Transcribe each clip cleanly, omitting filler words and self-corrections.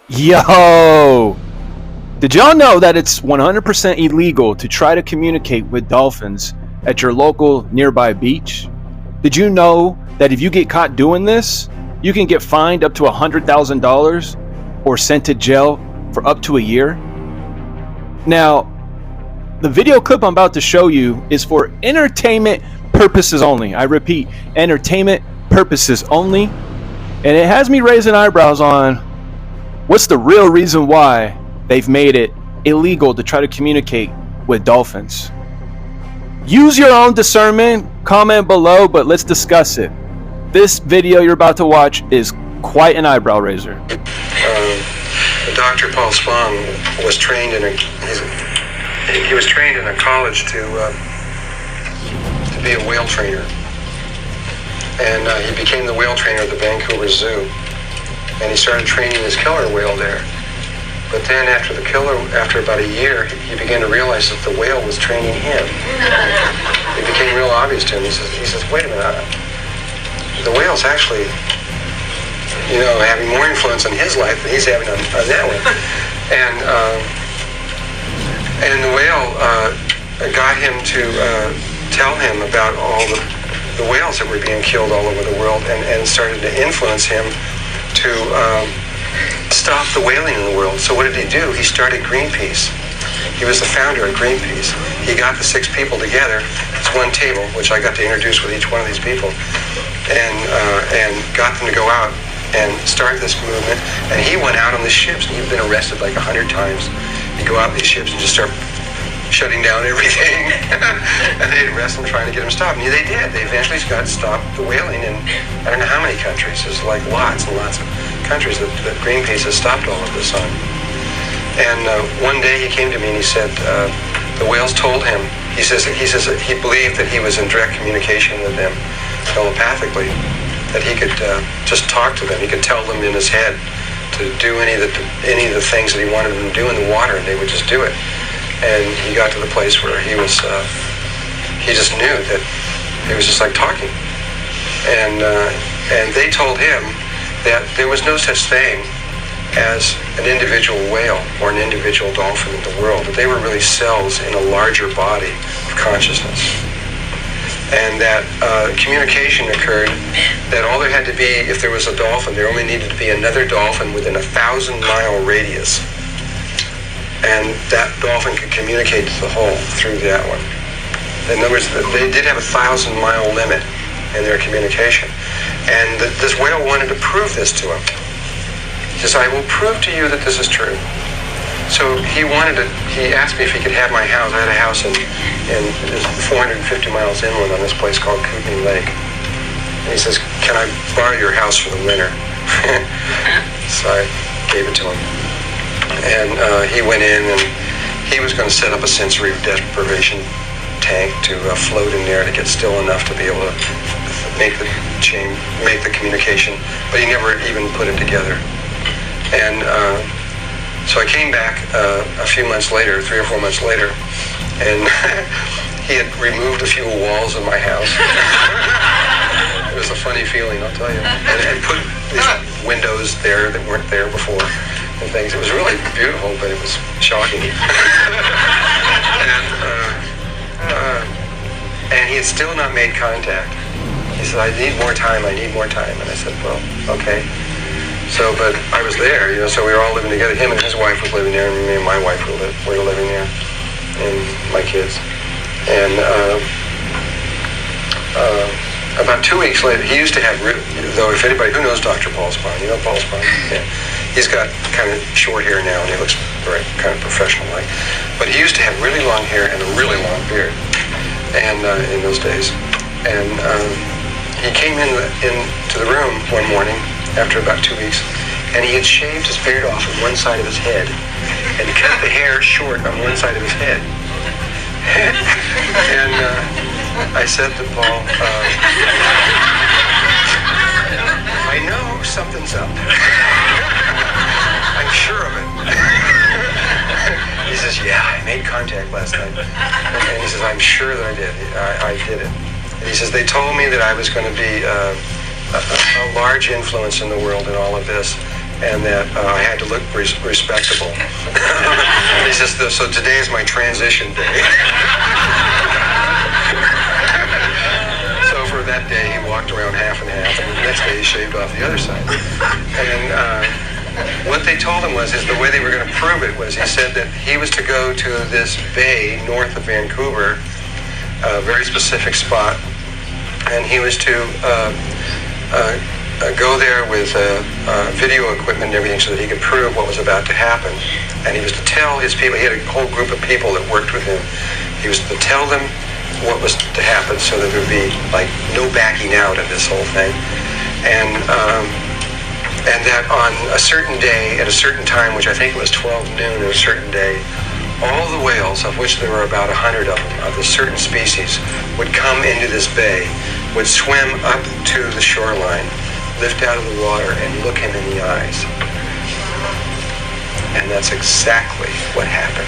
Yo! Did y'all know that it's 100% illegal to try to communicate with dolphins at your local nearby beach? Did you know that if you get caught doing this, you can get fined up to $100,000 or sent to jail for up to a year? Now, the video clip I'm about to show you is for entertainment purposes only. I repeat, entertainment purposes only. And it has me raising eyebrows on what's the real reason why they've made it illegal to try to communicate with dolphins. Use your own discernment, comment below, but let's discuss it. This video you're about to watch is quite an eyebrow raiser. Dr. Paul Spong was trained in he was trained in a college to be a whale trainer, and he became the whale trainer at the Vancouver Zoo, and he started training his killer whale there. But then after about a year, he began to realize that the whale was training him. It became real obvious to him. He says, wait a minute, the whale's actually, having more influence on his life than he's having on that one. And the whale got him to tell him about all the whales that were being killed all over the world, and started to influence him to stop the whaling in the world. So what did he do? He started Greenpeace. He was the founder of Greenpeace. He got the 6 people together. It's one table, which I got to introduce with each one of these people, and got them to go out and start this movement. And he went out on the ships, and he'd been arrested like 100 times. He'd go out on these ships and just start shutting down everything. And they'd arrest him, trying to get him stopped. And they did. They eventually got stopped the whaling in I don't know how many countries. There's like lots and lots of countries that Greenpeace has stopped all of this on. And one day he came to me and he said, the whales told him, he says he believed that he was in direct communication with them telepathically, that he could just talk to them. He could tell them in his head to do any of the things that he wanted them to do in the water, and they would just do it. And he got to the place where he just knew that it was just like talking. And they told him that there was no such thing as an individual whale or an individual dolphin in the world, that they were really cells in a larger body of consciousness. And that communication occurred, that all there had to be, if there was a dolphin, there only needed to be another dolphin within a 1,000-mile radius. And that dolphin could communicate to the whole through that one. In other words, they did have a 1,000-mile limit in their communication. And this whale wanted to prove this to him. He says, I will prove to you that this is true. So he asked me if he could have my house. I had a house in 450 miles inland on this place called Kootenai Lake. And he says, can I borrow your house for the winter? So I gave it to him. And he went in, and he was going to set up a sensory deprivation tank to float in there to get still enough to be able to make the communication, but he never even put it together. And so I came back a few months later, 3 or 4 months later, and he had removed a few walls of my house. It was a funny feeling, I'll tell you. And put these windows there that weren't there before and things. It was really beautiful, but it was shocking. And he had still not made contact. He said, I need more time. And I said, well, okay. So, but I was there, so we were all living together. Him and his wife was living there, and me and my wife were living there, and my kids. And about 2 weeks later, he used to have, though if anybody, who knows Dr. Paul Spong? You know Paul Spong? Yeah. He's got kind of short hair now, and he looks very kind of professional-like. But he used to have really long hair and a really long beard, and in those days. And he came into the room one morning after about 2 weeks, and he had shaved his beard off on one side of his head and cut the hair short on one side of his head. And I said to Paul, I know something's up. I'm sure of it. He says, yeah, I made contact last night. And he says, I'm sure that I did. I did it. And he says, they told me that I was going to be a large influence in the world in all of this, and that I had to look respectable. He says, so today is my transition day. So for that day, he walked around half and half, and the next day he shaved off the other side. And what they told him is the way they were going to prove it was, he said that he was to go to this bay north of Vancouver, a very specific spot, and he was to go there with video equipment and everything so that he could prove what was about to happen. And he was to tell his people, he had a whole group of people that worked with him, he was to tell them what was to happen so that there would be like no backing out of this whole thing. And that on a certain day, at a certain time, which I think it was 12 noon on a certain day, all the whales, of which there were about 100 of them, of a certain species, would come into this bay, would swim up to the shoreline, lift out of the water, and look him in the eyes. And that's exactly what happened.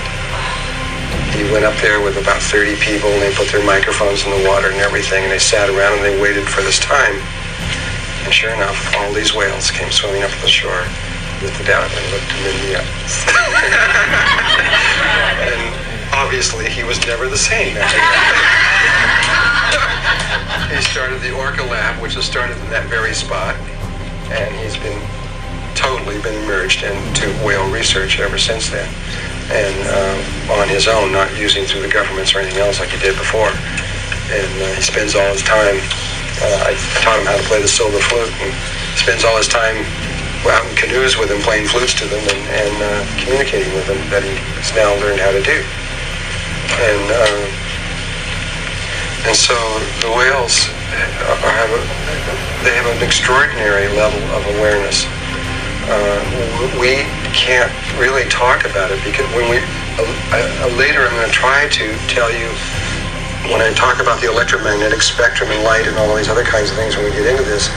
He went up there with about 30 people, and they put their microphones in the water and everything, and they sat around and they waited for this time. And sure enough, all these whales came swimming up to the shore, lifted out, and looked him in the eyes. And obviously, he was never the same after that. He started the Orca Lab, which was started in that very spot, and he's been merged into whale research ever since then, and on his own, not using through the governments or anything else like he did before. And he spends all his time, I taught him how to play the silver flute, and spends all his time out in canoes with them, playing flutes to them, and communicating with them, that he's now learned how to do. And so the whales have an extraordinary level of awareness. We can't really talk about it because when later I'm going to try to tell you, when I talk about the electromagnetic spectrum and light and all these other kinds of things when we get into this,